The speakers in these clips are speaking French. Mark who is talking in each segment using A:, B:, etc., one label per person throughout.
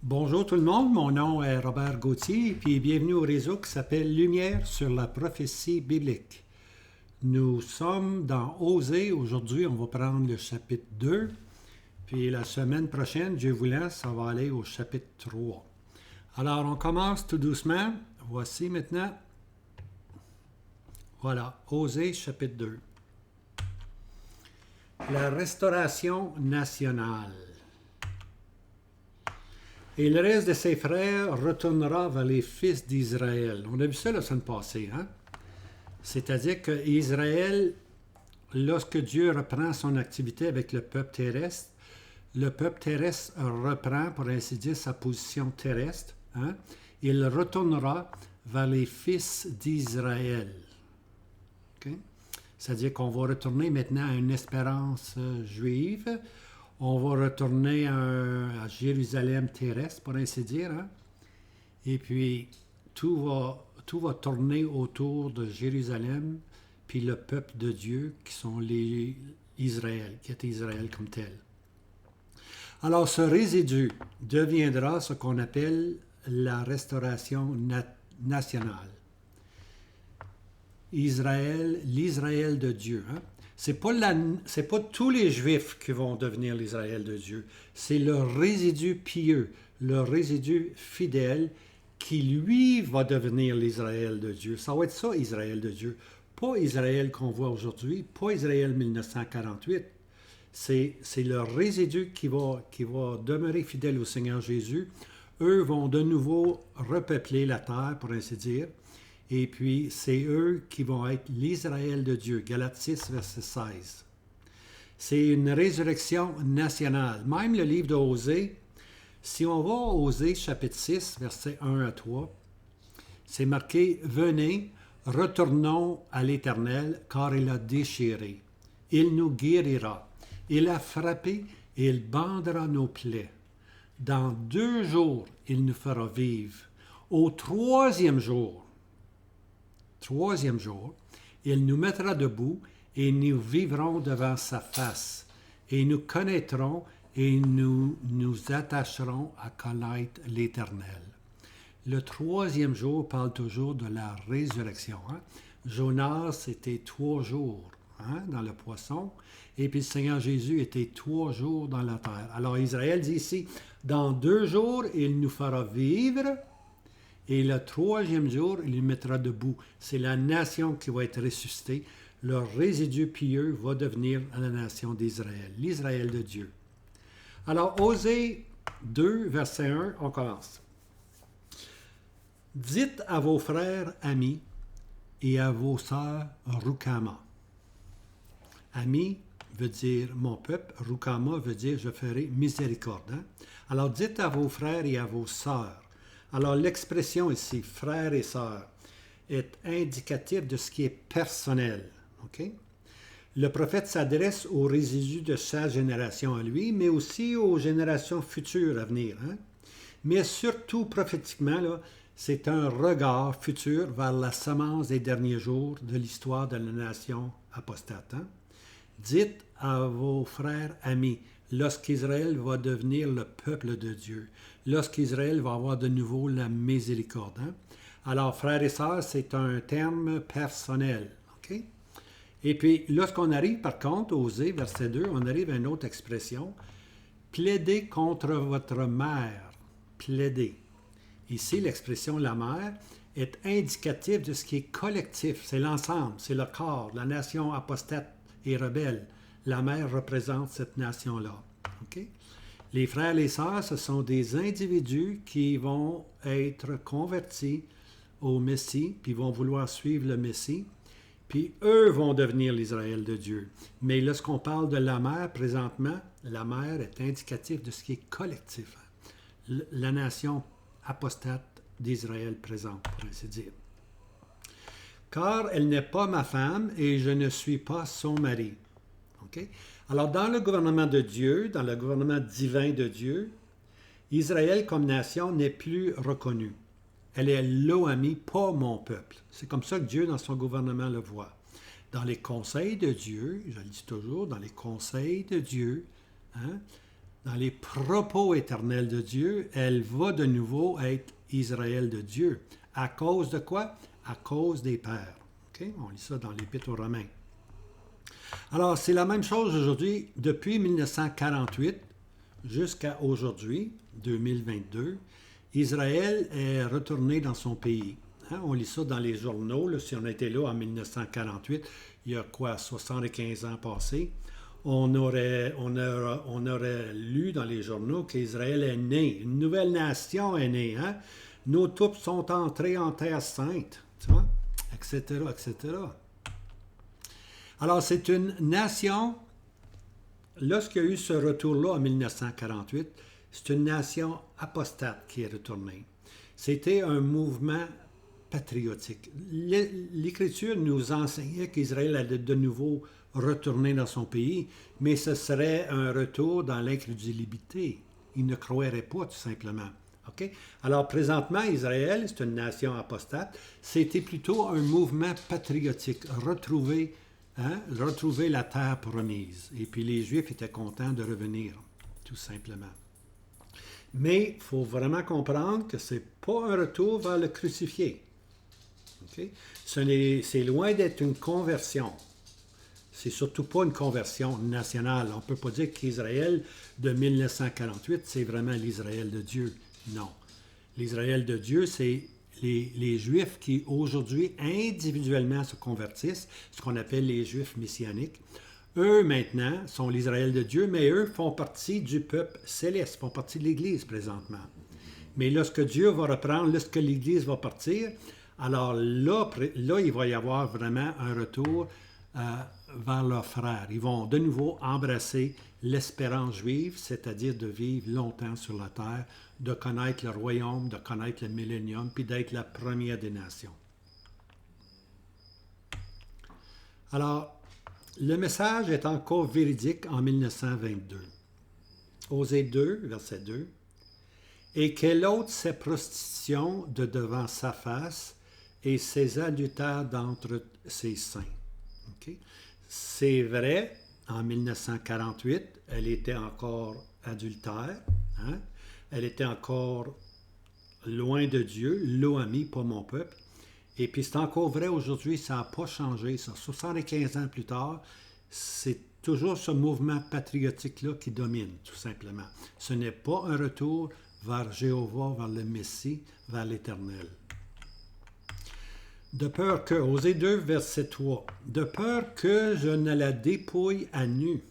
A: Bonjour tout le monde, mon nom est Robert Gauthier, puis bienvenue au réseau qui s'appelle Lumière sur la prophétie biblique. Nous sommes dans Osée, aujourd'hui on va prendre le chapitre 2, puis la semaine prochaine, Dieu voulant, ça va aller au chapitre 3. Alors on commence tout doucement, voici maintenant, voilà, Osée chapitre 2. La restauration nationale. Et le reste de ses frères retournera vers les fils d'Israël. On a vu ça la semaine passée, hein? C'est-à-dire qu'Israël, lorsque Dieu reprend son activité avec le peuple terrestre reprend, pour ainsi dire, sa position terrestre. Hein? Il retournera vers les fils d'Israël. Okay? C'est-à-dire qu'on va retourner maintenant à une espérance juive. On va retourner à Jérusalem terrestre, pour ainsi dire. Hein? Et puis, tout va tourner autour de Jérusalem, puis le peuple de Dieu, qui sont les Israël, qui est Israël comme tel. Alors, ce résidu deviendra ce qu'on appelle la restauration nationale. Israël, l'Israël de Dieu. Hein? C'est pas tous les Juifs qui vont devenir l'Israël de Dieu. C'est le résidu pieux, le résidu fidèle qui, lui, va devenir l'Israël de Dieu. Ça va être ça, Israël de Dieu. Pas Israël qu'on voit aujourd'hui, pas Israël 1948. C'est le résidu qui va demeurer fidèle au Seigneur Jésus. Eux vont de nouveau repeupler la terre, pour ainsi dire. Et puis, c'est eux qui vont être l'Israël de Dieu. Galates 6, verset 16. C'est une résurrection nationale. Même le livre d'Osée, si on va à Osée, chapitre 6, versets 1 à 3, c'est marqué « Venez, retournons à l'Éternel, car il a déchiré. Il nous guérira. Il a frappé et il bandera nos plaies. Dans 2 jours, il nous fera vivre. Au 3e jour, il nous mettra debout et nous vivrons devant sa face. Et nous connaîtrons et nous nous attacherons à connaître l'Éternel. Le 3e jour parle toujours de la résurrection. Hein? Jonas était 3 jours dans le poisson. Et puis le Seigneur Jésus était 3 jours dans la terre. Alors Israël dit ici, dans 2 jours, il nous fera vivre. Et le 3e jour, il nous mettra debout. C'est la nation qui va être ressuscitée. Le résidu pieux va devenir la nation d'Israël, l'Israël de Dieu. Alors, Osée 2, verset 1, on commence. Dites à vos frères amis et à vos sœurs Ruchama. Ami veut dire mon peuple, Ruchama veut dire je ferai miséricorde. Hein? Alors, dites à vos frères et à vos sœurs. Alors, l'expression ici, frères et sœurs, est indicative de ce qui est personnel. Okay? Le prophète s'adresse aux résidus de sa génération à lui, mais aussi aux générations futures à venir. Hein? Mais surtout, prophétiquement, là, c'est un regard futur vers la semence des derniers jours de l'histoire de la nation apostate. Hein? Dites à vos frères amis, lorsqu'Israël va devenir le peuple de Dieu, lorsqu'Israël va avoir de nouveau la miséricorde. Hein? Alors, frères et sœurs, c'est un terme personnel. Okay? Et puis, lorsqu'on arrive, par contre, Osée, verset 2, on arrive à une autre expression. Plaidez contre votre mère. Plaidez. Ici, l'expression la mère est indicative de ce qui est collectif. C'est l'ensemble, c'est le corps, la nation apostate et rebelle. La mère représente cette nation-là. Okay? Les frères et les sœurs, ce sont des individus qui vont être convertis au Messie, puis vont vouloir suivre le Messie, puis eux vont devenir l'Israël de Dieu. Mais lorsqu'on parle de la mère, présentement, la mère est indicative de ce qui est collectif. La nation apostate d'Israël présente, pour ainsi dire. Car elle n'est pas ma femme et je ne suis pas son mari. Okay? Alors, dans le gouvernement de Dieu, dans le gouvernement divin de Dieu, Israël comme nation n'est plus reconnue. Elle est l'Oami, pas mon peuple. C'est comme ça que Dieu, dans son gouvernement, le voit. Dans les conseils de Dieu, je le dis toujours, dans les conseils de Dieu, hein, dans les propos éternels de Dieu, elle va de nouveau être Israël de Dieu. À cause de quoi? À cause des pères. Okay? On lit ça dans l'Épître aux Romains. Alors, c'est la même chose aujourd'hui. Depuis 1948 jusqu'à aujourd'hui, 2022, Israël est retourné dans son pays. Hein? On lit ça dans les journaux. Là, si on était là en 1948, il y a quoi, 75 ans passés, on aurait lu dans les journaux qu'Israël est né. Une nouvelle nation est née. Hein? Nos troupes sont entrées en terre sainte. Tu vois? Etc., etc. Alors, c'est une nation, lorsqu'il y a eu ce retour-là en 1948, c'est une nation apostate qui est retournée. C'était un mouvement patriotique. L'Écriture nous enseignait qu'Israël allait de nouveau retourner dans son pays, mais ce serait un retour dans l'incrédulité. Ils ne croiraient pas, tout simplement. Okay? Alors, présentement, Israël, c'est une nation apostate. C'était plutôt un mouvement patriotique, retrouver la terre promise. Et puis les Juifs étaient contents de revenir, tout simplement. Mais il faut vraiment comprendre que ce n'est pas un retour vers le crucifié. Okay? C'est loin d'être une conversion. C'est surtout pas une conversion nationale. On ne peut pas dire qu'Israël de 1948, c'est vraiment l'Israël de Dieu. Non. L'Israël de Dieu, c'est les Juifs qui aujourd'hui individuellement se convertissent, ce qu'on appelle les Juifs messianiques. Eux, maintenant, sont l'Israël de Dieu, mais eux font partie du peuple céleste, font partie de l'Église présentement. Mais lorsque Dieu va reprendre, lorsque l'Église va partir, alors là, il va y avoir vraiment un retour vers leurs frères. Ils vont de nouveau embrasser l'espérance juive, c'est-à-dire de vivre longtemps sur la terre, de connaître le royaume, de connaître le millénium, puis d'être la première des nations. Alors, le message est encore véridique en 1922. Osée 2, verset 2. « Et quelle ôte ses prostitutions de devant sa face et ses adultères d'entre ses seins. » Okay? C'est vrai, en 1948, elle était encore adultère, hein? Elle était encore loin de Dieu, l'OAMI, pas mon peuple. Et puis c'est encore vrai aujourd'hui, ça n'a pas changé, ça. 75 ans plus tard, c'est toujours ce mouvement patriotique-là qui domine, tout simplement. Ce n'est pas un retour vers Jéhovah, vers le Messie, vers l'Éternel. De peur que, Osée 2, verset 3, de peur que je ne la dépouille à nu,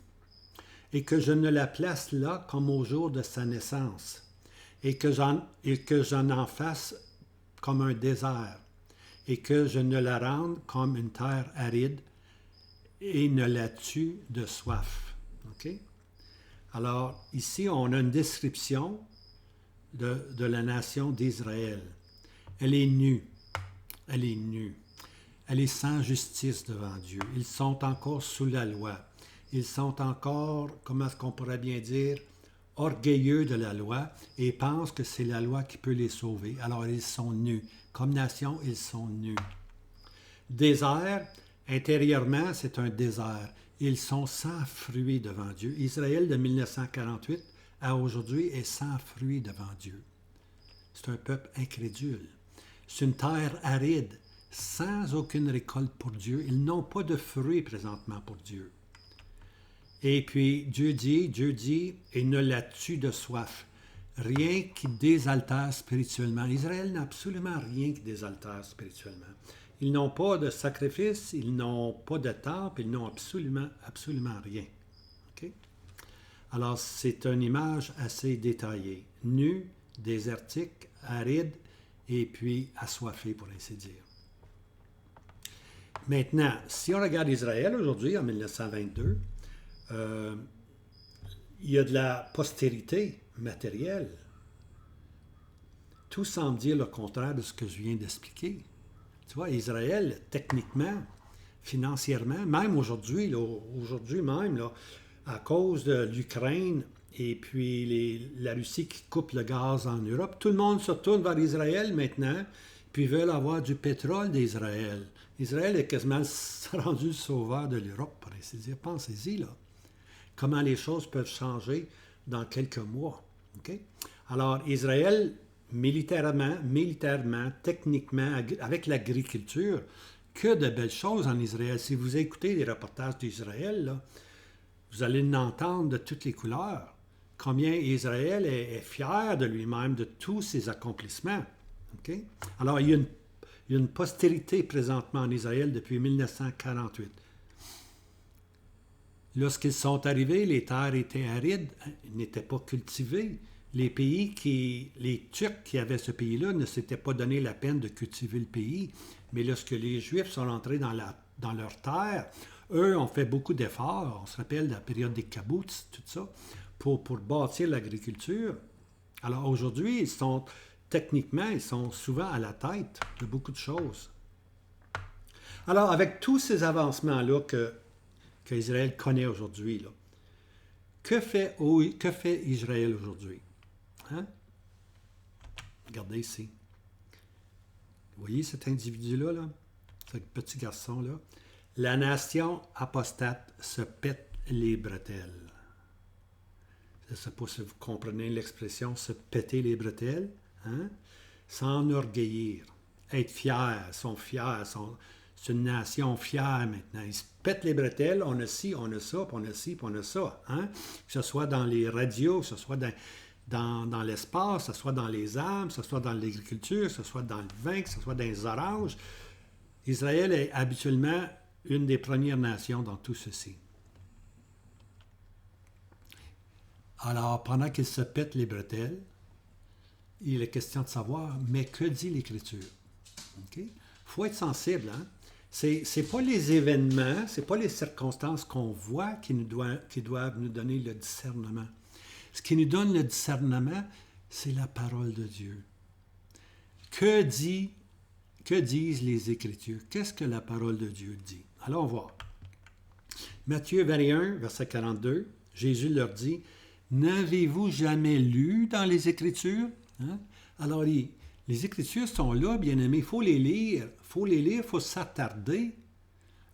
A: et que je ne la place là comme au jour de sa naissance, et que j'en en fasse comme un désert, et que je ne la rende comme une terre aride, et ne la tue de soif. Okay? Alors, ici, on a une description de la nation d'Israël. Elle est nue. Elle est nue. Elle est sans justice devant Dieu. Ils sont encore sous la loi. Ils sont encore, comment est-ce qu'on pourrait bien dire, orgueilleux de la loi et pensent que c'est la loi qui peut les sauver. Alors, ils sont nus. Comme nation, ils sont nus. Désert, intérieurement, c'est un désert. Ils sont sans fruits devant Dieu. Israël de 1948 à aujourd'hui est sans fruits devant Dieu. C'est un peuple incrédule. C'est une terre aride, sans aucune récolte pour Dieu. Ils n'ont pas de fruits présentement pour Dieu. Et puis Dieu dit, et ne la tue de soif. Rien qui désaltère spirituellement. Israël n'a absolument rien qui désaltère spirituellement. Ils n'ont pas de sacrifice, ils n'ont pas de temple, ils n'ont absolument rien. Okay? Alors, c'est une image assez détaillée. Nu, désertique, aride, et puis assoiffé, pour ainsi dire. Maintenant, si on regarde Israël aujourd'hui, en 1922, il y a de la postérité matérielle. Tout semble dire le contraire de ce que je viens d'expliquer. Tu vois, Israël, techniquement, financièrement, même aujourd'hui, à cause de l'Ukraine et puis la Russie qui coupe le gaz en Europe, tout le monde se tourne vers Israël maintenant, puis veulent avoir du pétrole d'Israël. Israël est quasiment rendu le sauveur de l'Europe, pour ainsi dire. Pensez-y, là. Comment les choses peuvent changer dans quelques mois. Okay? Alors, Israël, militairement, techniquement, avec l'agriculture, que de belles choses en Israël. Si vous écoutez les reportages d'Israël, là, vous allez l'entendre de toutes les couleurs. Combien Israël est fier de lui-même, de tous ses accomplissements. Okay? Alors, il y a une postérité présentement en Israël depuis 1948. Lorsqu'ils sont arrivés, les terres étaient arides, n'étaient pas cultivées. Les Turcs qui avaient ce pays-là ne s'étaient pas donné la peine de cultiver le pays. Mais lorsque les Juifs sont entrés dans leur terre, eux ont fait beaucoup d'efforts. On se rappelle de la période des kibbutz, tout ça, pour bâtir l'agriculture. Alors aujourd'hui, techniquement, ils sont souvent à la tête de beaucoup de choses. Alors, avec tous ces avancements-là que Israël connaît aujourd'hui, là, que fait Israël aujourd'hui? Hein? Regardez ici. Vous voyez cet individu-là, là? Ce petit garçon-là? La nation apostate se pète les bretelles. Je ne sais pas si vous comprenez l'expression se péter les bretelles. Hein? S'enorgueillir, être fier, sont fiers, c'est une nation fière maintenant. Ils se pètent les bretelles, on a ci, on a ça, puis on a ci, puis on a ça. Hein? Que ce soit dans les radios, que ce soit dans l'espace, que ce soit dans les armes, que ce soit dans l'agriculture, que ce soit dans le vin, que ce soit dans les oranges. Israël est habituellement une des premières nations dans tout ceci. Alors, pendant qu'ils se pètent les bretelles, il est question de savoir, mais que dit l'Écriture? Okay? Faut être sensible. Hein? C'est pas les événements, c'est pas les circonstances qu'on voit qui doivent nous donner le discernement. Ce qui nous donne le discernement, c'est la parole de Dieu. Que disent les Écritures? Qu'est-ce que la parole de Dieu dit? Allons voir. Matthieu 21, verset 42, Jésus leur dit, « N'avez-vous jamais lu dans les Écritures? » Hein? Alors, les Écritures sont là, bien-aimés, il faut les lire. Il faut s'attarder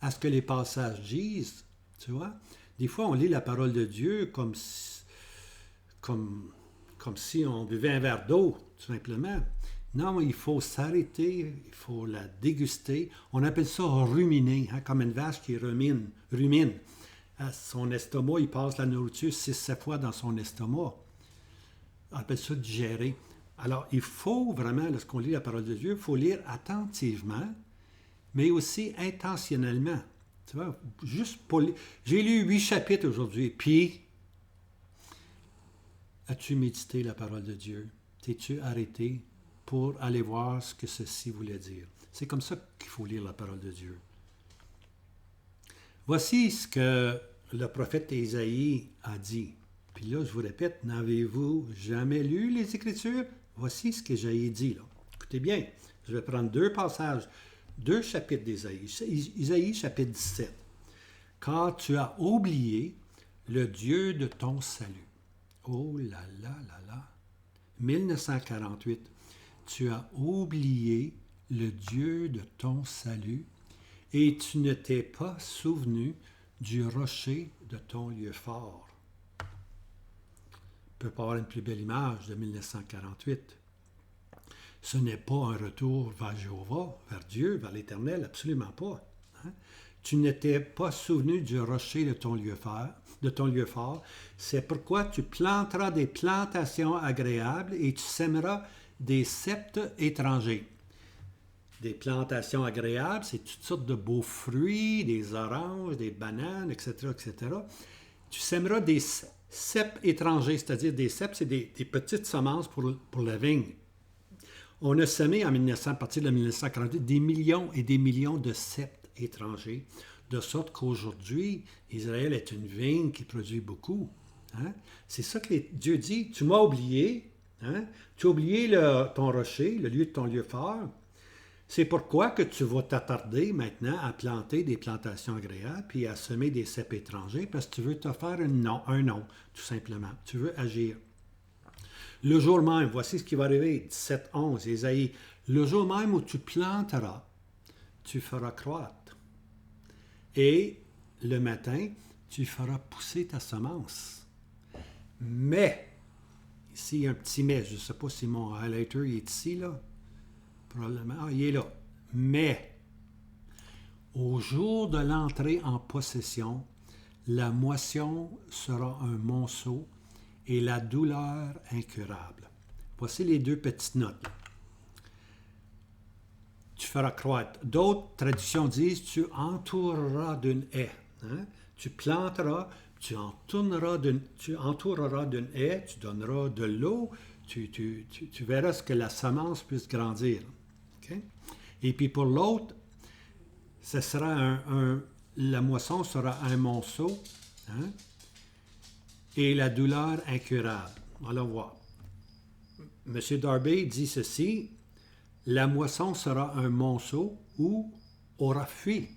A: à ce que les passages disent. Tu vois? Des fois, on lit la parole de Dieu comme si on buvait un verre d'eau, tout simplement. Non, il faut s'arrêter, il faut la déguster. On appelle ça ruminer, hein, comme une vache qui rumine. À son estomac, il passe la nourriture 6-7 fois dans son estomac. On appelle ça digérer. Alors, il faut vraiment, lorsqu'on lit la parole de Dieu, il faut lire attentivement, mais aussi intentionnellement. Tu vois, juste pour lire. J'ai lu 8 chapitres aujourd'hui, puis as-tu médité la parole de Dieu? T'es-tu arrêté pour aller voir ce que ceci voulait dire? C'est comme ça qu'il faut lire la parole de Dieu. Voici ce que le prophète Ésaïe a dit. Puis là, je vous répète, n'avez-vous jamais lu les Écritures? Voici ce qu'Ésaïe dit. Là. Écoutez bien, je vais prendre 2 passages, 2 chapitres d'Ésaïe. Ésaïe, chapitre 17. « Car tu as oublié le Dieu de ton salut. » Oh là là là là. 1948. « Tu as oublié le Dieu de ton salut et tu ne t'es pas souvenu du rocher de ton lieu fort. » On ne peut pas avoir une plus belle image de 1948. Ce n'est pas un retour vers Jéhovah, vers Dieu, vers l'Éternel, absolument pas. Hein? Tu ne t'es pas souvenu du rocher de ton lieu fort. C'est pourquoi tu planteras des plantations agréables et tu sèmeras des ceps étrangers. Des plantations agréables, c'est toutes sortes de beaux fruits, des oranges, des bananes, etc., etc. Tu sèmeras des ceps étrangers, c'est-à-dire des ceps, c'est des petites semences pour la vigne. On a semé à partir de 1948 des millions et des millions de ceps étrangers, de sorte qu'aujourd'hui, Israël est une vigne qui produit beaucoup. Hein? C'est ça que Dieu dit, tu m'as oublié, hein? Tu as oublié ton rocher, le lieu de ton lieu fort. C'est pourquoi que tu vas t'attarder maintenant à planter des plantations agréables puis à semer des ceps étrangers parce que tu veux te faire un nom, tout simplement. Tu veux agir. Le jour même, voici ce qui va arriver, 17-11, Ésaïe. Le jour même où tu planteras, tu feras croître. Et le matin, tu feras pousser ta semence. Mais, ici, il y a un petit mais. Je ne sais pas si mon highlighter il est ici, là. Probablement. Ah, il est là. Mais, au jour de l'entrée en possession, la moisson sera un monceau et la douleur incurable. Voici les deux petites notes. Tu feras croître. D'autres traductions disent tu entoureras d'une haie. Hein? Tu planteras, tu entoureras d'une haie, tu donneras de l'eau, tu verras ce que la semence puisse grandir. Okay? Et puis pour l'autre, ce sera la moisson sera un monceau, hein? Et la douleur incurable. Allons voir. M. Darby dit ceci, la moisson sera un monceau ou aura fui.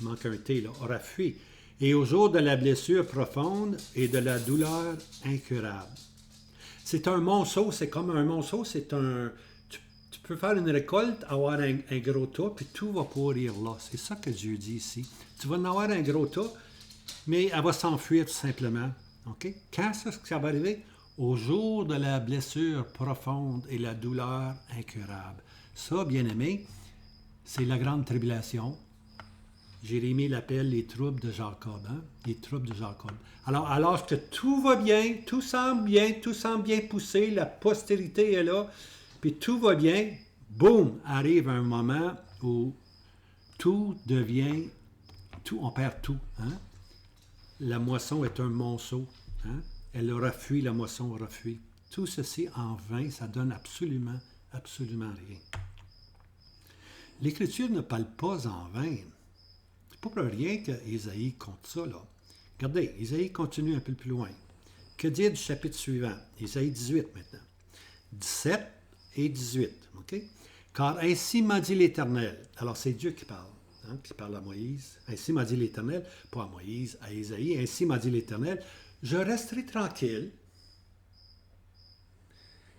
A: Il manque un T là, aura fui. Et au jour de la blessure profonde et de la douleur incurable. C'est un monceau, c'est comme un monceau, c'est un... Tu peux faire une récolte, avoir un gros tas, puis tout va pourrir là. C'est ça que Dieu dit ici. Tu vas en avoir un gros tas, mais elle va s'enfuir tout simplement. Okay? Quand est-ce que ça va arriver? Au jour de la blessure profonde et la douleur incurable. Ça, bien aimé, c'est la grande tribulation. Jérémie l'appelle les troubles de Jacob. Hein? Les troubles de Jacob. Alors que tout va bien, tout semble bien poussé, la postérité est là, puis tout va bien, boum, arrive un moment où tout devient, on perd tout. Hein? La moisson est un monceau. Hein? Elle aura fui, la moisson aura fui. Tout ceci en vain, ça donne absolument rien. L'Écriture ne parle pas en vain. C'est pas pour rien qu'Ésaïe compte ça, là. Regardez, Ésaïe continue un peu plus loin. Que dire du chapitre suivant? Ésaïe 18 maintenant. 17 et 18. Okay? Car ainsi m'a dit l'Éternel. Alors c'est Dieu qui parle. Hein, qui parle à Moïse. Ainsi m'a dit l'Éternel, pas à Moïse, à Ésaïe. Ainsi m'a dit l'Éternel, je resterai tranquille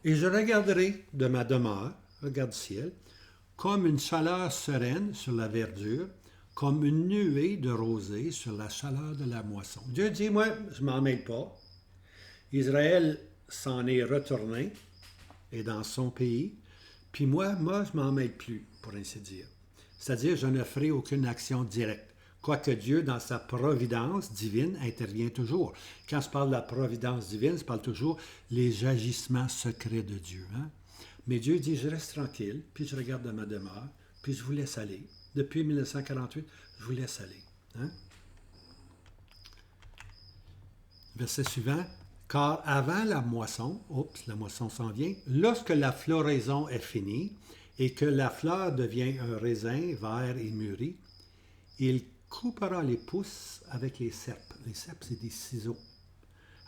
A: et je regarderai de ma demeure, regarde le ciel, comme une chaleur sereine sur la verdure, comme une nuée de rosée sur la chaleur de la moisson. Dieu dit, moi, je ne m'en mêle pas. Israël s'en est retourné et dans son pays, puis moi, je ne m'en mêle plus, pour ainsi dire. C'est-à-dire, je ne ferai aucune action directe. Quoique Dieu, dans sa providence divine, intervient toujours. Quand je parle de la providence divine, je parle toujours les agissements secrets de Dieu. Hein? Mais Dieu dit, je reste tranquille, puis je regarde dans ma demeure, puis je vous laisse aller. Depuis 1948, je vous laisse aller. Hein? Verset suivant. Car avant la moisson s'en vient, lorsque la floraison est finie et que la fleur devient un raisin vert et mûri, il coupera les pousses avec les ceps. Les ceps, c'est des ciseaux.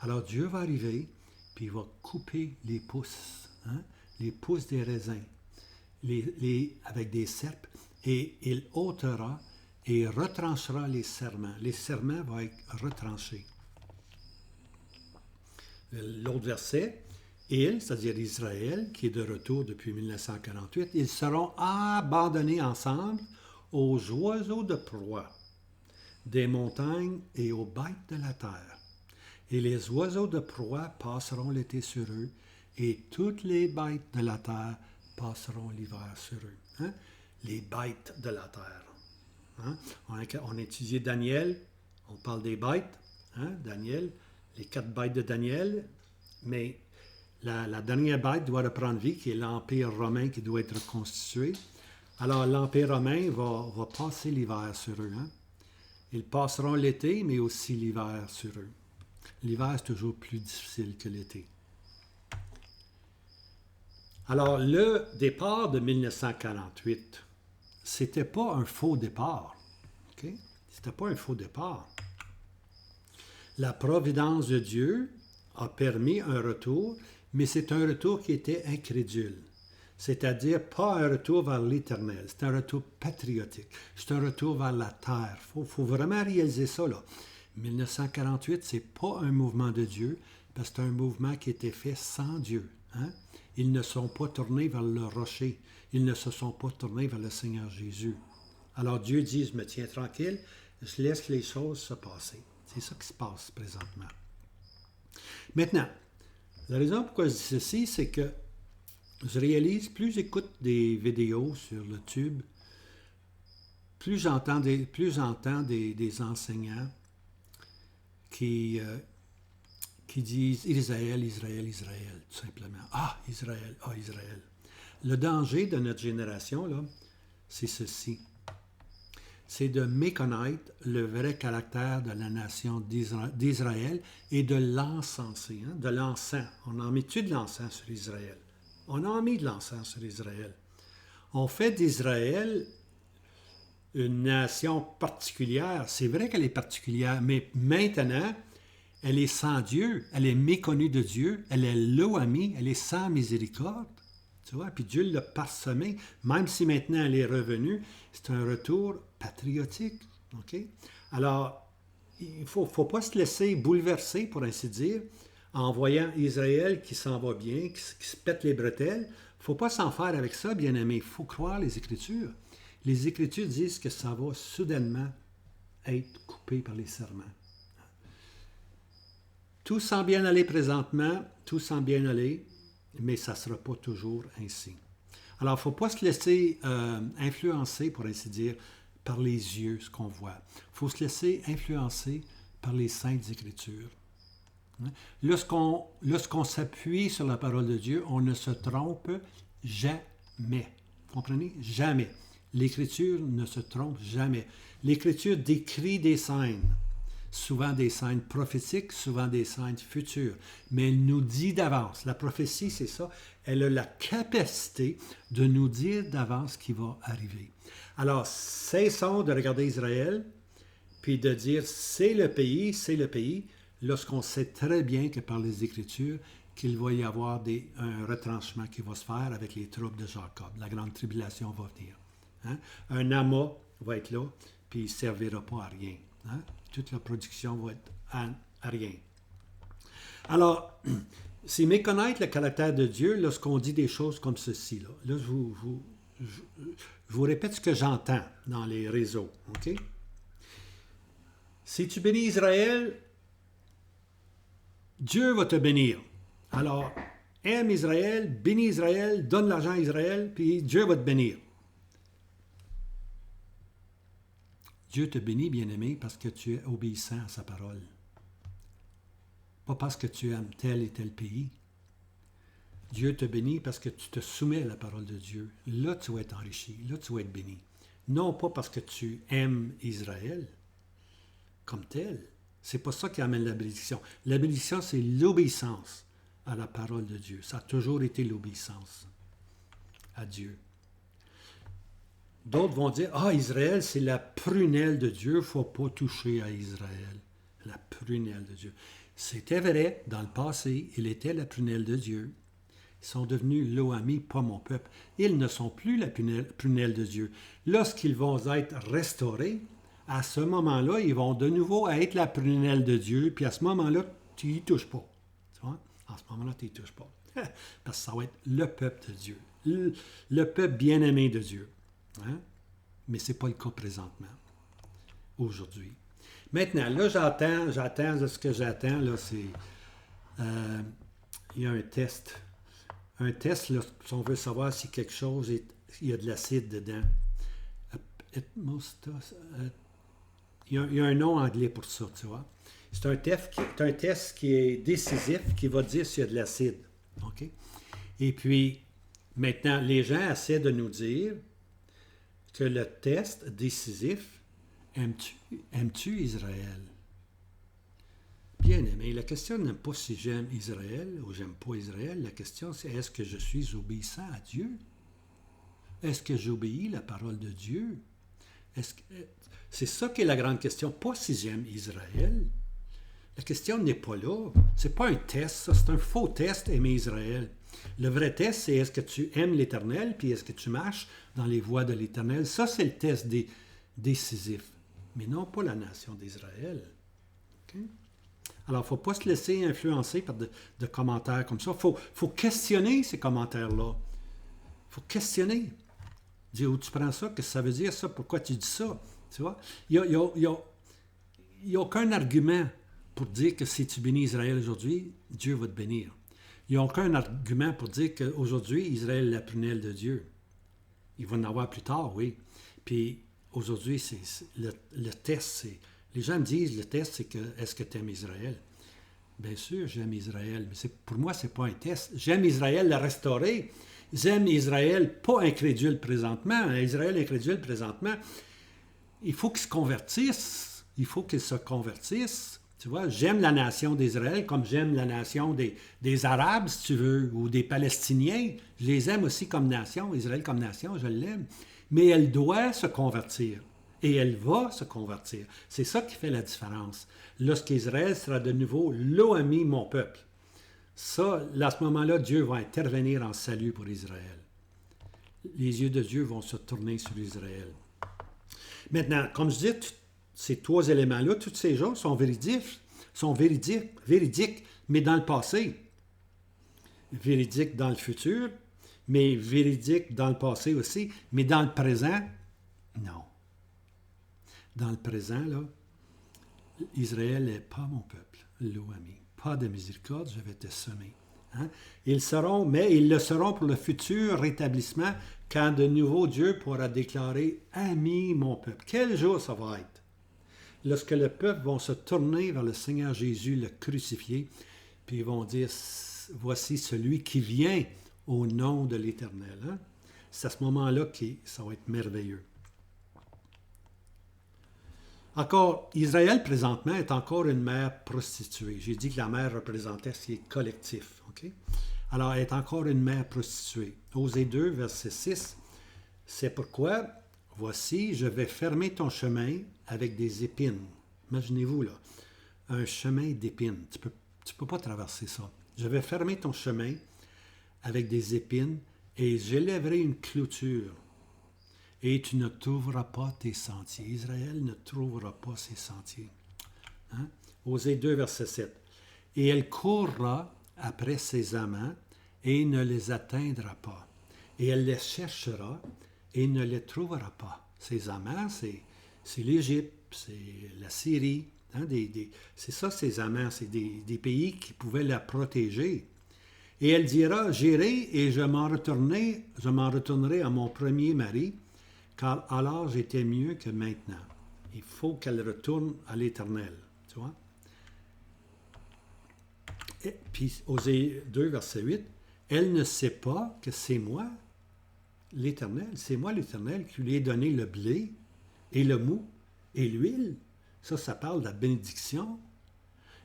A: Alors Dieu va arriver, puis il va couper les pousses, hein? Les pousses des raisins, avec des ceps, et il ôtera et retranchera les serments. Les serments vont être retranchés. L'autre verset, c'est-à-dire Israël, qui est de retour depuis 1948, ils seront abandonnés ensemble aux oiseaux de proie des montagnes et aux bêtes de la terre. Et les oiseaux de proie passeront l'été sur eux, et toutes les bêtes de la terre passeront l'hiver sur eux. Hein? Les bêtes de la terre. Hein? On a étudié Daniel, on parle des bêtes, hein? Daniel, les 4 bêtes de Daniel, mais la dernière bête doit reprendre vie, qui est l'Empire romain qui doit être reconstitué. Alors l'Empire romain va passer l'hiver sur eux. Hein? Ils passeront l'été, mais aussi l'hiver sur eux. L'hiver, c'est toujours plus difficile que l'été. Alors, le départ de 1948, c'était pas un faux départ. Okay? C'était pas un faux départ. La providence de Dieu a permis un retour, mais c'est un retour qui était incrédule. C'est-à-dire pas un retour vers l'Éternel, c'est un retour patriotique, c'est un retour vers la terre. Il faut vraiment réaliser ça, là. 1948, c'est pas un mouvement de Dieu, parce que c'est un mouvement qui était fait sans Dieu. Hein? Ils ne sont pas tournés vers le rocher, ils ne se sont pas tournés vers le Seigneur Jésus. Alors Dieu dit, je me tiens tranquille, je laisse les choses se passer. C'est ça qui se passe présentement. Maintenant, la raison pourquoi je dis ceci, c'est que je réalise, plus j'écoute des vidéos sur le tube, plus j'entends des enseignants qui, qui disent Israël, Israël, Israël, tout simplement. Israël, Israël. Le danger de notre génération, là, c'est ceci. C'est de méconnaître le vrai caractère de la nation d'Israël et de l'encenser, de l'encens. On en met-tu de l'encens sur Israël? On en mis de l'encens sur Israël. On fait d'Israël une nation particulière. C'est vrai qu'elle est particulière, mais maintenant, elle est sans Dieu, elle est méconnue de Dieu, elle est loamie, elle est sans miséricorde. Tu vois, puis Dieu l'a parsemée. Même si maintenant elle est revenue, c'est un retour patriotique. OK? Alors, il ne faut pas se laisser bouleverser, pour ainsi dire, en voyant Israël qui s'en va bien, qui se pète les bretelles. Il ne faut pas s'en faire avec ça, bien-aimé. Il faut croire les Écritures. Les Écritures disent que ça va soudainement être coupé par les serments. Tout semble bien aller présentement, tout semble bien aller, mais ça ne sera pas toujours ainsi. Alors, il ne faut pas se laisser influencer, pour ainsi dire, par les yeux, ce qu'on voit. Il faut se laisser influencer par les Saintes Écritures. Lorsqu'on s'appuie sur la parole de Dieu, on ne se trompe jamais. Comprenez? Jamais. L'Écriture ne se trompe jamais. L'Écriture décrit des scènes, souvent des scènes prophétiques, souvent des scènes futures, mais elle nous dit d'avance. La prophétie, c'est ça. Elle a la capacité de nous dire d'avance ce qui va arriver. Alors, cessons de regarder Israël, puis de dire c'est le pays, lorsqu'on sait très bien que par les Écritures, qu'il va y avoir un retranchement qui va se faire avec les troupes de Jacob. La grande tribulation va venir. Hein? Un amas va être là, puis il ne servira pas à rien. Hein? Toute la production va être à rien. Alors, c'est méconnaître le caractère de Dieu lorsqu'on dit des choses comme ceci. Là, je vous répète ce que j'entends dans les réseaux. OK? Si tu bénis Israël, Dieu va te bénir. Alors, aime Israël, bénis Israël, donne l'argent à Israël, puis Dieu va te bénir. Dieu te bénit, bien-aimé, parce que tu es obéissant à sa parole. Pas parce que tu aimes tel et tel pays. Dieu te bénit parce que tu te soumets à la parole de Dieu. Là, tu vas être enrichi. Là, tu vas être béni. Non pas parce que tu aimes Israël comme tel. C'est pas ça qui amène la bénédiction. La bénédiction, c'est l'obéissance à la parole de Dieu. Ça a toujours été l'obéissance à Dieu. D'autres vont dire, Israël, c'est la prunelle de Dieu, il ne faut pas toucher à Israël. La prunelle de Dieu. C'était vrai, dans le passé, il était la prunelle de Dieu. Ils sont devenus Lo-Ami, pas mon peuple. Ils ne sont plus la prunelle de Dieu. Lorsqu'ils vont être restaurés, à ce moment-là, ils vont de nouveau être la prunelle de Dieu, puis à ce moment-là, tu n'y touches pas. Tu vois? En ce moment-là, tu n'y touches pas. Parce que ça va être le peuple de Dieu. Le peuple bien-aimé de Dieu. Hein? Mais ce n'est pas le cas présentement, aujourd'hui. Maintenant, là, j'attends ce que j'attends, là, c'est... il y a un test. Un test, là, si on veut savoir si quelque chose, il y a de l'acide dedans. Il y a un nom anglais pour ça, tu vois. C'est un test qui est décisif, qui va dire s'il y a de l'acide. OK? Et puis, maintenant, les gens essaient de nous dire que le test décisif, aimes-tu Israël? Bien aimé, la question n'est pas si j'aime Israël ou j'aime pas Israël. La question, c'est est-ce que je suis obéissant à Dieu? Est-ce que j'obéis la parole de Dieu? C'est ça qui est la grande question. Pas si j'aime Israël. La question n'est pas là. C'est pas un test, ça. C'est un faux test, aimer Israël. Le vrai test, c'est est-ce que tu aimes l'Éternel, puis est-ce que tu marches dans les voies de l'Éternel. Ça, c'est le test décisif. Mais non pas la nation d'Israël. Okay? Alors, il ne faut pas se laisser influencer par de commentaires comme ça. Il faut questionner ces commentaires-là. Il faut questionner. Dire où tu prends ça, qu'est-ce que ça veut dire ça, pourquoi tu dis ça. Tu vois? Il n'y a aucun argument pour dire que si tu bénis Israël aujourd'hui, Dieu va te bénir. Ils n'ont aucun argument pour dire qu'aujourd'hui, Israël est la prunelle de Dieu. Il va en avoir plus tard, oui. Puis aujourd'hui, le test, les gens me disent, le test, c'est que est-ce que tu aimes Israël? Bien sûr, j'aime Israël, mais pour moi, ce n'est pas un test. J'aime Israël le restaurer. J'aime Israël pas incrédule présentement. Israël incrédule présentement, il faut qu'il se convertisse. Il faut qu'il se convertisse. Tu vois, j'aime la nation d'Israël comme j'aime la nation des Arabes, si tu veux, ou des Palestiniens. Je les aime aussi comme nation. Israël comme nation, je l'aime. Mais elle doit se convertir. Et elle va se convertir. C'est ça qui fait la différence. Lorsqu'Israël sera de nouveau l'OAMI, mon peuple. Ça, à ce moment-là, Dieu va intervenir en salut pour Israël. Les yeux de Dieu vont se tourner sur Israël. Maintenant, comme je dis, ces trois éléments-là, tous ces choses sont véridiques, mais dans le passé. Véridiques dans le futur, mais véridiques dans le passé aussi. Mais dans le présent, non. Dans le présent, là, Israël n'est pas mon peuple, l'OAMI. Pas de miséricorde, je vais te semer. Hein? Mais ils le seront pour le futur rétablissement, quand de nouveau Dieu pourra déclarer « Ami, mon peuple ». Quel jour ça va être? Lorsque le peuple va se tourner vers le Seigneur Jésus, le crucifié, puis ils vont dire « Voici celui qui vient au nom de l'Éternel. Hein? » C'est à ce moment-là que ça va être merveilleux. Encore, Israël, présentement, est encore une mère prostituée. J'ai dit que la mère représentait ce qui est collectif. Okay? Alors, elle est encore une mère prostituée. Osée 2, verset 6, c'est pourquoi, voici, je vais fermer ton chemin avec des épines. Imaginez-vous, là, un chemin d'épines. Tu peux pas traverser ça. Je vais fermer ton chemin avec des épines et j'élèverai une clôture. Et tu ne trouveras pas tes sentiers. Israël ne trouvera pas ses sentiers. Hein? Osée 2, verset 7. Et elle courra après ses amants et ne les atteindra pas. Et elle les cherchera et ne les trouvera pas. Ses amants, c'est l'Égypte, c'est la Syrie. Hein? C'est ça, ses amants. C'est des pays qui pouvaient la protéger. Et elle dira, j'irai et je m'en retournerai à mon premier mari, car alors j'étais mieux que maintenant. Il faut qu'elle retourne à l'Éternel. Tu vois? Et puis, Osée 2, verset 8, elle ne sait pas que c'est moi, l'Éternel. C'est moi, l'Éternel, qui lui ai donné le blé et le mou et l'huile. Ça parle de la bénédiction.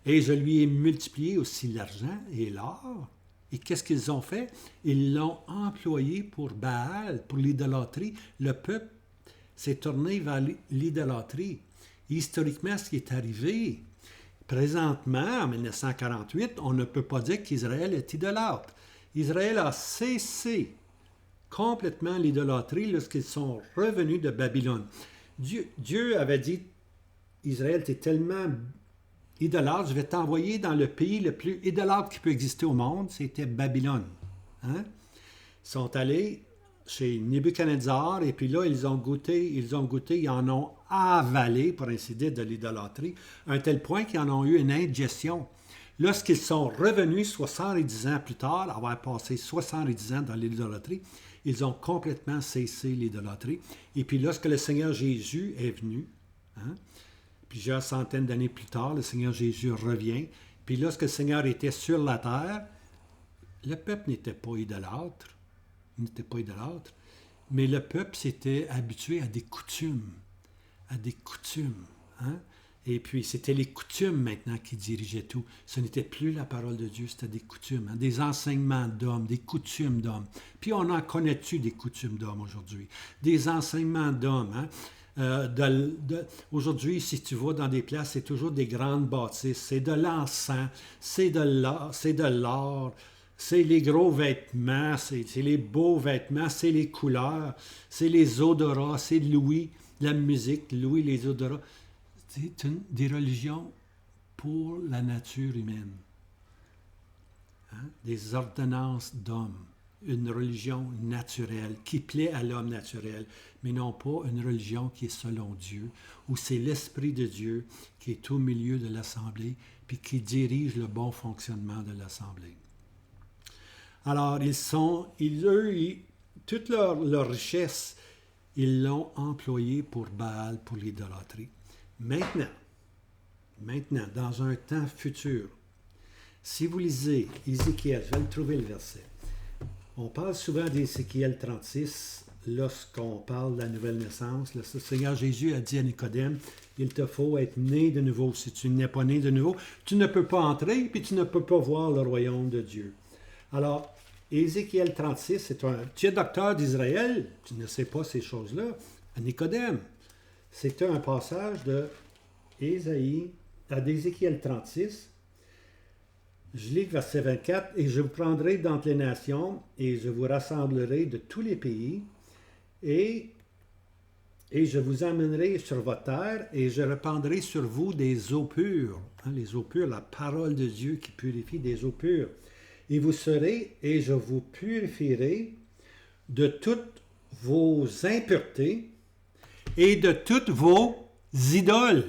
A: Et je lui ai multiplié aussi l'argent et l'or. Et qu'est-ce qu'ils ont fait? Ils l'ont employé pour Baal, pour l'idolâtrie. Le peuple s'est tourné vers l'idolâtrie. Historiquement, ce qui est arrivé, présentement, en 1948, on ne peut pas dire qu'Israël est idolâtre. Israël a cessé complètement l'idolâtrie lorsqu'ils sont revenus de Babylone. Dieu avait dit, Israël, tu es tellement idolâtre, je vais t'envoyer dans le pays le plus idolâtre qui peut exister au monde, c'était Babylone. Hein? Ils sont allés chez Nebuchadnezzar, et puis là, ils ont goûté, ils en ont avalé, pour ainsi dire, de l'idolâtrie, à un tel point qu'ils en ont eu une indigestion. Lorsqu'ils sont revenus 70 ans plus tard, avoir passé 70 ans dans l'idolâtrie, ils ont complètement cessé l'idolâtrie. Et puis lorsque le Seigneur Jésus est venu, hein, plusieurs centaines d'années plus tard, le Seigneur Jésus revient. Puis lorsque le Seigneur était sur la terre, le peuple n'était pas idolâtre. Il n'était pas idolâtre. Mais le peuple s'était habitué à des coutumes. À des coutumes. Hein? Et puis, c'était les coutumes maintenant qui dirigeaient tout. Ce n'était plus la parole de Dieu, c'était des coutumes. Hein? Des enseignements d'hommes, des coutumes d'hommes. Puis, on en connaît-tu des coutumes d'hommes aujourd'hui? Des enseignements d'hommes, hein? Aujourd'hui, si tu vas dans des places, c'est toujours des grandes bâtisses, c'est de l'encens, c'est de l'or, c'est les gros vêtements, c'est les beaux vêtements, c'est les couleurs, c'est les odorats, c'est l'ouïe, la musique, l'ouïe, les odorats. C'est des religions pour la nature humaine. Hein? Des ordonnances d'hommes. Une religion naturelle, qui plaît à l'homme naturel, mais non pas une religion qui est selon Dieu, où c'est l'Esprit de Dieu qui est au milieu de l'assemblée, puis qui dirige le bon fonctionnement de l'Assemblée. Alors, toute leur richesse, ils l'ont employée pour Baal, pour l'idolâtrie. Maintenant, dans un temps futur, si vous lisez Ézéchiel, je vais le trouver le verset. On parle souvent d'Ézéchiel 36 lorsqu'on parle de la nouvelle naissance. Le Seigneur Jésus a dit à Nicodème, il te faut être né de nouveau. Si tu n'es pas né de nouveau, tu ne peux pas entrer, puis tu ne peux pas voir le royaume de Dieu. Alors, Ézéchiel 36, tu es docteur d'Israël, tu ne sais pas ces choses-là. À Nicodème, c'est un passage d'Ézéchiel 36. Je lis le verset 24, « Et je vous prendrai d'entre les nations, et je vous rassemblerai de tous les pays, et je vous emmènerai sur votre terre, et je répandrai sur vous des eaux pures. » Les eaux pures, la parole de Dieu qui purifie des eaux pures. « Et vous serez, et je vous purifierai de toutes vos impuretés et de toutes vos idoles. »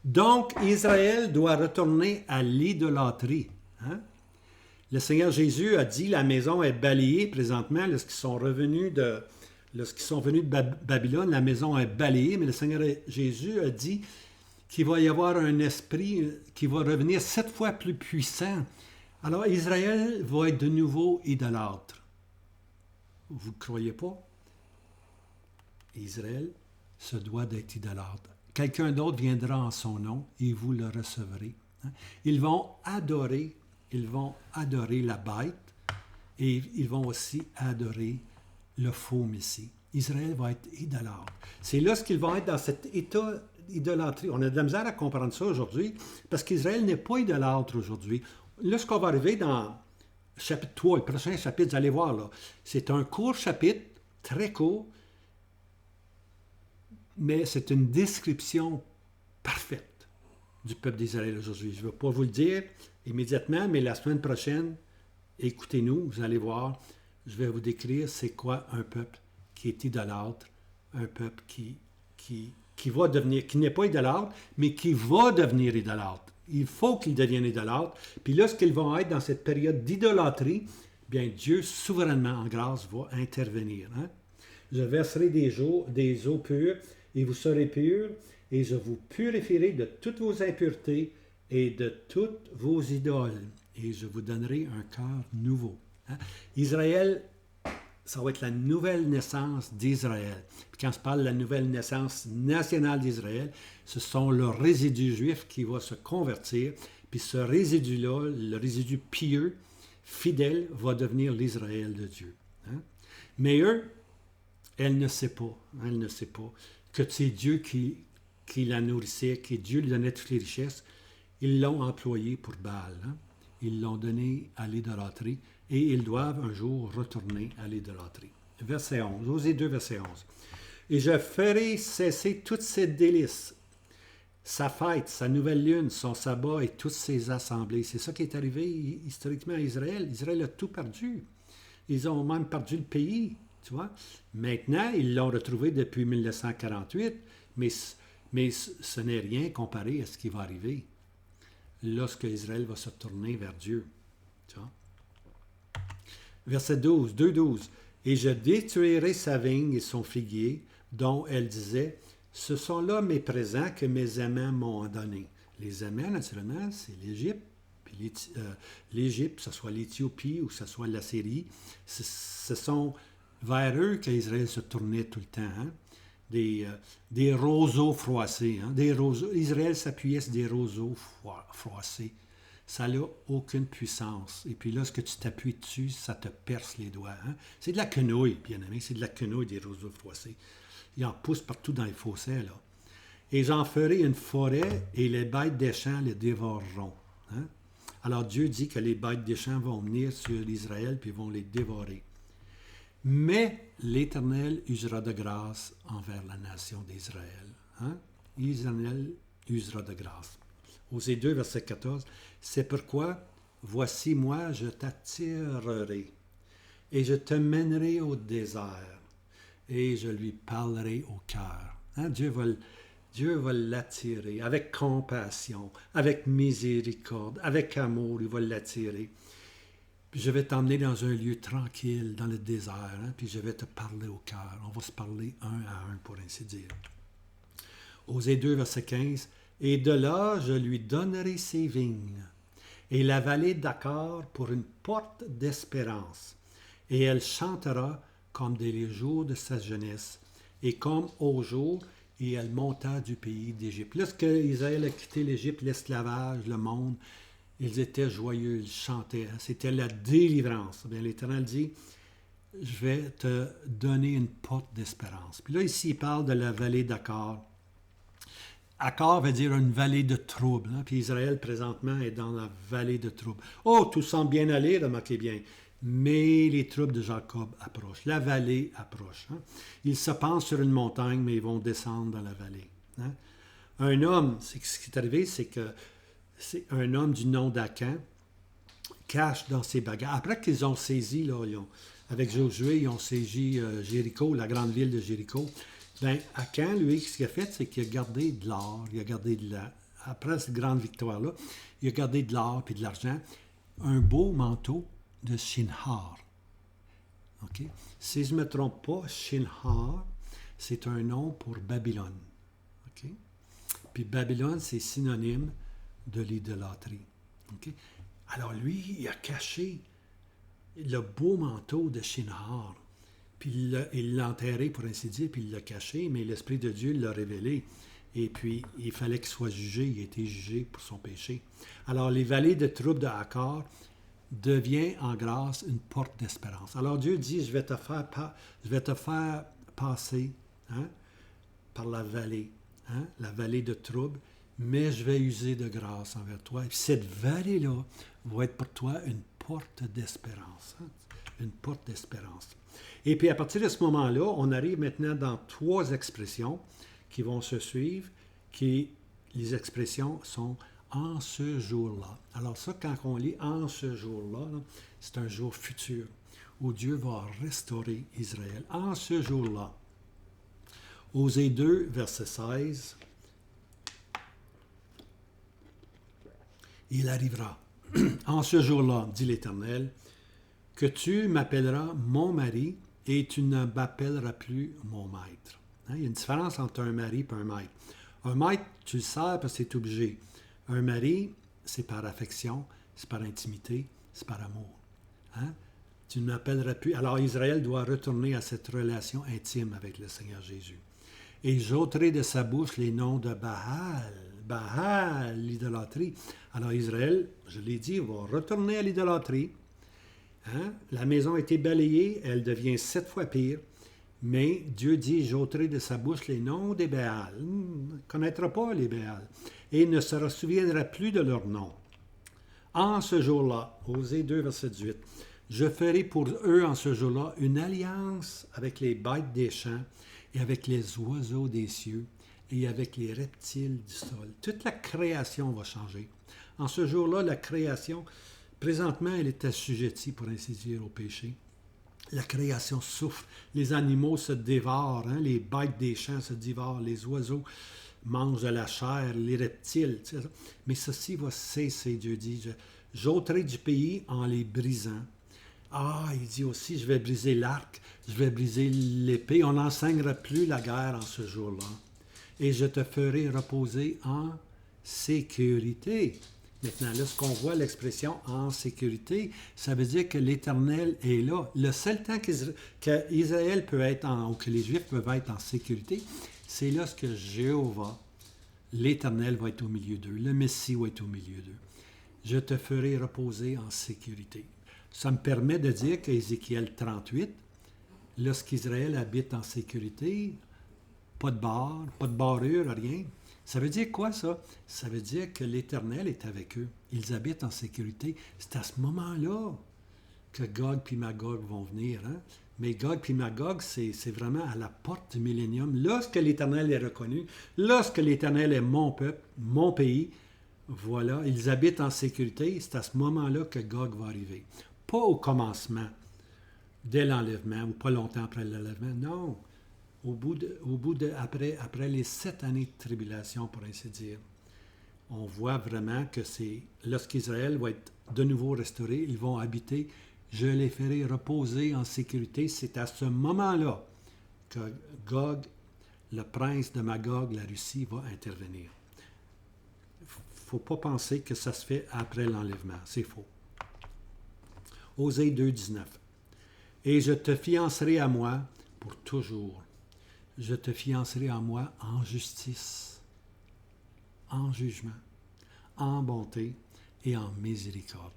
A: Donc, Israël doit retourner à l'idolâtrie. Hein? Le Seigneur Jésus a dit, la maison est balayée présentement, lorsqu'ils sont venus de Babylone, la maison est balayée, mais le Seigneur Jésus a dit qu'il va y avoir un esprit qui va revenir 7 fois plus puissant. Alors, Israël va être de nouveau idolâtre. Vous ne croyez pas? Israël se doit d'être idolâtre. Quelqu'un d'autre viendra en son nom et vous le recevrez. Ils vont adorer la bête et ils vont aussi adorer le faux Messie. Israël va être idolâtre. C'est là ce qu'ils vont être dans cet état d'idolâtrie. On a de la misère à comprendre ça aujourd'hui parce qu'Israël n'est pas idolâtre aujourd'hui. Lorsqu'on va arriver dans chapitre 3, le prochain chapitre, vous allez voir, là, c'est un court chapitre, très court, mais c'est une description parfaite du peuple d'Israël aujourd'hui. Je ne vais pas vous le dire immédiatement, mais la semaine prochaine, écoutez-nous, vous allez voir, je vais vous décrire c'est quoi un peuple qui est idolâtre, un peuple qui va devenir, qui n'est pas idolâtre, mais qui va devenir idolâtre. Il faut qu'ils deviennent idolâtres. Puis lorsqu'ils vont être dans cette période d'idolâtrie, bien Dieu, souverainement en grâce, va intervenir. Hein? Je verserai des eaux pures, et vous serez purs, et je vous purifierai de toutes vos impuretés et de toutes vos idoles, et je vous donnerai un cœur nouveau. Hein? Israël, ça va être la nouvelle naissance d'Israël. Puis quand on parle de la nouvelle naissance nationale d'Israël, ce sont le résidu juif qui va se convertir, puis ce résidu-là, le résidu pieux, fidèle, va devenir l'Israël de Dieu. Hein? Mais eux, elle ne sait pas que c'est Dieu qui la nourrissait, que Dieu lui donnait toutes les richesses. Ils l'ont employé pour Baal. Hein? Ils l'ont donné à l'idolâtrie et ils doivent un jour retourner à l'idolâtrie. Verset 11, Osée 2, verset 11. « Et je ferai cesser toutes ses délices, sa fête, sa nouvelle lune, son sabbat et toutes ses assemblées. » C'est ça qui est arrivé historiquement à Israël. Israël a tout perdu. Ils ont même perdu le pays. Tu vois? Maintenant, ils l'ont retrouvé depuis 1948, mais ce n'est rien comparé à ce qui va arriver lorsque Israël va se tourner vers Dieu. Tu vois? Verset 12, 2,12. « Et je détruirai sa vigne et son figuier, dont elle disait, ce sont là mes présents que mes amants m'ont donnés. » Les amants, naturellement, c'est l'Égypte. Puis l'Égypte, que ce soit l'Éthiopie ou que ce soit la Syrie, ce sont vers eux qu'Israël se tournait tout le temps. Hein? Des roseaux froissés. Hein? Israël s'appuyait sur des roseaux froissés. Ça n'a aucune puissance. Et puis lorsque tu t'appuies dessus, ça te perce les doigts. Hein? C'est de la quenouille, bien aimé. C'est de la quenouille, des roseaux froissés. Il en pousse partout dans les fossés, là. Et j'en ferai une forêt, et les bêtes des champs les dévoreront. Hein? Alors Dieu dit que les bêtes des champs vont venir sur Israël, puis vont les dévorer. Mais l'Éternel usera de grâce envers la nation d'Israël. Hein? Israël usera de grâce. Osée 2, verset 14. « C'est pourquoi, voici moi, je t'attirerai, et je te mènerai au désert, et je lui parlerai au cœur. Hein? Dieu Dieu va l'attirer avec compassion, avec miséricorde, avec amour, il va l'attirer. Puis je vais t'emmener dans un lieu tranquille, dans le désert, hein, puis je vais te parler au cœur. On va se parler un à un, pour ainsi dire. Osée 2, verset 15. Et de là, je lui donnerai ses vignes, et la vallée d'Achor pour une porte d'espérance. Et elle chantera comme dès les jours de sa jeunesse, et comme au jour, et elle monta du pays d'Égypte. Lorsque Israël a quitté l'Égypte, l'esclavage, le monde, ils étaient joyeux, ils chantaient. C'était la délivrance. Bien, l'Éternel dit, je vais te donner une porte d'espérance. Puis là, ici, il parle de la vallée d'Achor. Achor veut dire une vallée de trouble. Hein? Puis Israël, présentement, est dans la vallée de trouble. Oh, tout semble bien aller, remarquez bien. Mais les troupes de Jacob approchent. La vallée approche. Hein? Ils se pensent sur une montagne, mais ils vont descendre dans la vallée. Hein? Un homme, ce qui est arrivé, c'est que c'est un homme du nom d'Acan cache dans ses bagages. Après qu'ils ont saisi, là, avec Josué, ils ont saisi Jéricho, la grande ville de Jéricho. Bien, Acan, lui, ce qu'il a fait, c'est qu'il a gardé de l'or, il a gardé de la... Après cette grande victoire-là, il a gardé de l'or et de l'argent, un beau manteau de Shinhar. OK? Si je ne me trompe pas, Shinhar, c'est un nom pour Babylone. OK? Puis Babylone, c'est synonyme de l'idolâtrie. Okay? Alors lui, il a caché le beau manteau de Shinhar. Puis il l'a enterré, pour ainsi dire, puis il l'a caché, mais l'Esprit de Dieu l'a révélé. Et puis, il fallait qu'il soit jugé, il a été jugé pour son péché. Alors, les vallées de troubles de Achor devient en grâce une porte d'espérance. Alors, Dieu dit, je vais te faire passer hein, par la vallée de troubles, mais je vais user de grâce envers toi. Et puis cette vallée-là va être pour toi une porte d'espérance. Hein? Une porte d'espérance. Et puis à partir de ce moment-là, on arrive maintenant dans 3 expressions qui vont se suivre, les expressions sont en ce jour-là. Alors ça, quand on lit en ce jour-là, là, c'est un jour futur où Dieu va restaurer Israël. En ce jour-là. Osée 2, verset 16. Il arrivera, en ce jour-là, dit l'Éternel, que tu m'appelleras mon mari et tu ne m'appelleras plus mon maître. Hein? Il y a une différence entre un mari et un maître. Un maître, tu le sers parce que c'est obligé. Un mari, c'est par affection, c'est par intimité, c'est par amour. Hein? Tu ne m'appelleras plus. Alors Israël doit retourner à cette relation intime avec le Seigneur Jésus. Et j'ôterai de sa bouche les noms de Baal. Baal, l'idolâtrie. Alors Israël, je l'ai dit, va retourner à l'idolâtrie. Hein? La maison a été balayée, elle devient 7 fois pire. Mais Dieu dit, j'ôterai de sa bouche les noms des Baal. Il ne connaîtra pas les Baal. Et il ne se souviendra plus de leur nom. En ce jour-là, Osée 2, verset 18, je ferai pour eux en ce jour-là une alliance avec les bêtes des champs et avec les oiseaux des cieux et avec les reptiles du sol. Toute la création va changer. En ce jour-là, la création, présentement, elle est assujettie, pour ainsi dire, au péché. La création souffre, les animaux se dévorent, hein? Les bêtes des champs se dévorent, les oiseaux mangent de la chair, les reptiles. Tu sais. Mais ceci va cesser, Dieu dit. J'ôterai du pays en les brisant. Ah, il dit aussi, je vais briser l'arc, je vais briser l'épée. On n'enseignera plus la guerre en ce jour-là. Et je te ferai reposer en sécurité. Maintenant, lorsqu'on voit l'expression « en sécurité », ça veut dire que l'Éternel est là. Le seul temps qu'Israël peut être ou que les Juifs peuvent être en sécurité, c'est lorsque Jéhovah, l'Éternel, va être au milieu d'eux. Le Messie va être au milieu d'eux. Je te ferai reposer en sécurité. Ça me permet de dire qu'Ézéchiel 38, lorsqu'Israël habite en sécurité, pas de barre, pas de barrure, rien. Ça veut dire quoi, ça? Ça veut dire que l'Éternel est avec eux. Ils habitent en sécurité. C'est à ce moment-là que Gog et Magog vont venir. Hein? Mais Gog et Magog, c'est vraiment à la porte du millénium. Lorsque l'Éternel est reconnu, lorsque l'Éternel est mon peuple, mon pays, voilà, ils habitent en sécurité. C'est à ce moment-là que Gog va arriver. Pas au commencement, dès l'enlèvement, ou pas longtemps après l'enlèvement. Non. après les 7 années de tribulation, pour ainsi dire, on voit vraiment que c'est lorsqu'Israël va être de nouveau restauré, ils vont habiter, je les ferai reposer en sécurité. C'est à ce moment-là que Gog, le prince de Magog, la Russie, va intervenir. Il ne faut pas penser que ça se fait après l'enlèvement, c'est faux. Osée 2, 19. Et je te fiancerai à moi pour toujours. Je te fiancerai à moi en justice, en jugement, en bonté et en miséricorde.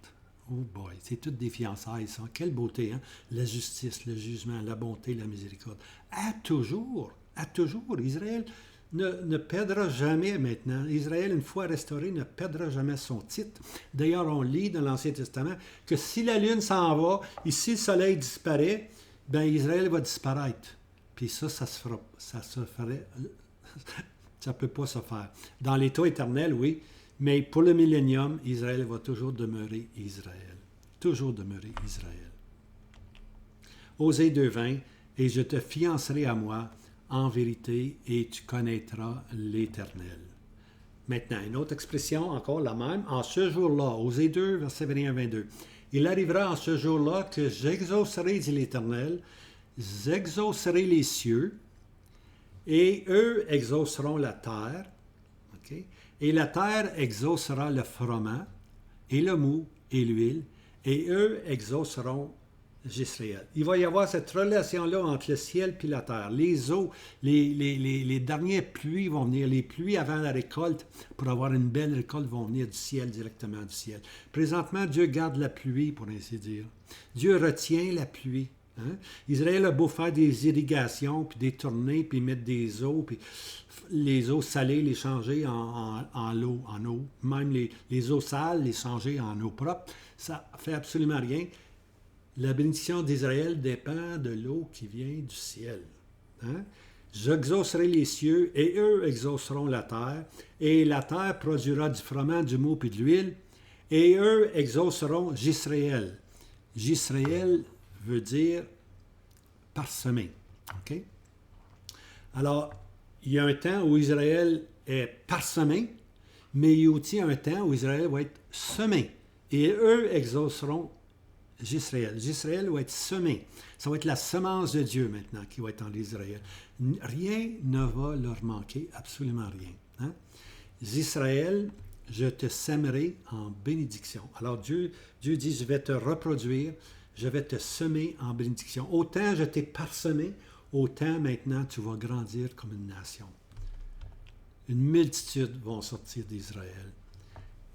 A: Oh boy, c'est toutes des fiançailles, ça. Quelle beauté, hein? La justice, le jugement, la bonté, la miséricorde. À toujours, à toujours. Israël ne perdra jamais maintenant. Israël, une fois restauré, ne perdra jamais son titre. D'ailleurs, on lit dans l'Ancien Testament que si la lune s'en va et si le soleil disparaît, ben Israël va disparaître. Puis ça se ferait, ça ne peut pas se faire. Dans l'état éternel, oui, mais pour le millénium, Israël va toujours demeurer Israël. Toujours demeurer Israël. Osée 2.20, et je te fiancerai à moi en vérité et tu connaîtras l'Éternel. Maintenant, une autre expression, encore la même. En ce jour-là, Osée 2, verset 21-22. Il arrivera en ce jour-là que j'exaucerai, dit l'Éternel, j'exaucerai les cieux, et eux exauceront la terre. Okay? Et la terre exaucera le froment, et le mou, et l'huile, et eux exauceront Jisraël. Il va y avoir cette relation-là entre le ciel et la terre. Les eaux, les dernières pluies vont venir. Les pluies avant la récolte, pour avoir une belle récolte, vont venir du ciel, directement du ciel. Présentement, Dieu garde la pluie, pour ainsi dire. Dieu retient la pluie. Hein? Israël a beau faire des irrigations, puis des tournées, puis mettre des eaux, puis les eaux salées, les changer en eau. Même les eaux sales, les changer en eau propre. Ça ne fait absolument rien. La bénédiction d'Israël dépend de l'eau qui vient du ciel. Hein? J'exaucerai les cieux, et eux exauceront la terre, et la terre produira du froment, du mou et de l'huile, et eux exauceront Jisraël. Jisraël veut dire parsemé. Okay? Alors, il y a un temps où Israël est parsemé, mais il y a aussi un temps où Israël va être semé, et eux exauceront Jisraël. Jisraël va être semé. Ça va être la semence de Dieu maintenant qui va être en Israël. Rien ne va leur manquer, absolument rien. Hein? Jisraël, je te sèmerai en bénédiction. Alors Dieu dit, je vais te reproduire, je vais te semer en bénédiction. Autant je t'ai parsemé, autant maintenant tu vas grandir comme une nation. Une multitude vont sortir d'Israël.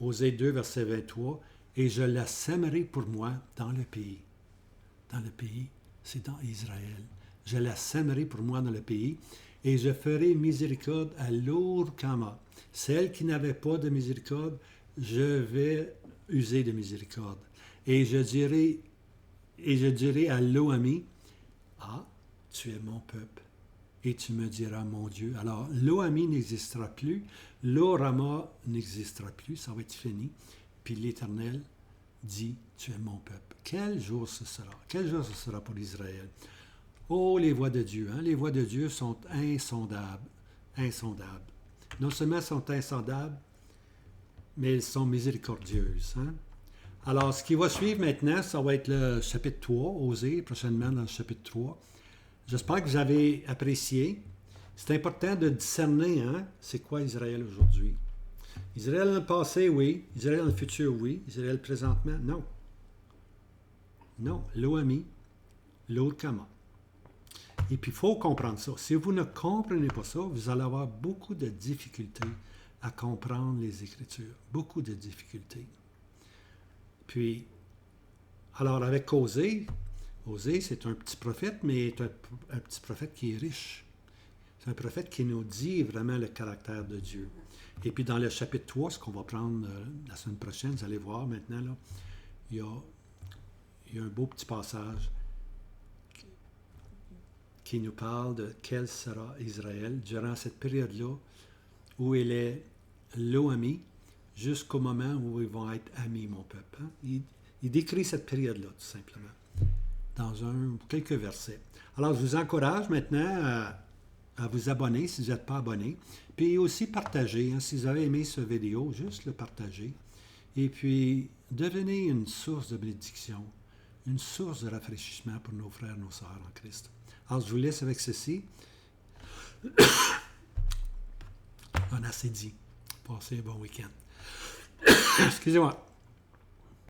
A: Osée 2, verset 23. Et je la sèmerai pour moi dans le pays. Dans le pays, c'est dans Israël. Je la sèmerai pour moi dans le pays, et je ferai miséricorde à l'Ur-Kama. Celle qui n'avait pas de miséricorde, je vais user de miséricorde. Et je dirai à l'Oami, ah, tu es mon peuple, et tu me diras mon Dieu. Alors, l'Oami n'existera plus, l'Orama n'existera plus, ça va être fini. Puis l'Éternel dit, tu es mon peuple. Quel jour ce sera? Quel jour ce sera pour Israël? Oh, les voies de Dieu. Hein? Les voies de Dieu sont insondables. Insondables. Non seulement sont insondables, mais elles sont miséricordieuses. Hein? Alors, ce qui va suivre maintenant, ça va être le chapitre 3, Osée, prochainement dans le chapitre 3. J'espère que vous avez apprécié. C'est important de discerner, hein, c'est quoi Israël aujourd'hui. Israël dans le passé, oui. Israël dans le futur, oui. Israël présentement, non. Non. L'Oami, l'Ur-Kama. Et puis, il faut comprendre ça. Si vous ne comprenez pas ça, vous allez avoir beaucoup de difficultés à comprendre les Écritures. Beaucoup de difficultés. Puis, alors avec Osée, c'est un petit prophète, mais un petit prophète qui est riche. C'est un prophète qui nous dit vraiment le caractère de Dieu. Et puis dans le chapitre 3, ce qu'on va prendre la semaine prochaine, vous allez voir maintenant, là, il y a un beau petit passage qui nous parle de quel sera Israël durant cette période-là où il est l'Oami jusqu'au moment où ils vont être amis, mon peuple. Hein? Il décrit cette période-là, tout simplement, dans quelques versets. Alors, je vous encourage maintenant à vous abonner si vous n'êtes pas abonné. Puis aussi partager. Hein, si vous avez aimé cette vidéo, juste le partager. Et puis, devenez une source de bénédiction, une source de rafraîchissement pour nos frères et nos sœurs en Christ. Alors, je vous laisse avec ceci. On a assez dit. Passez un bon week-end. Excusez-moi.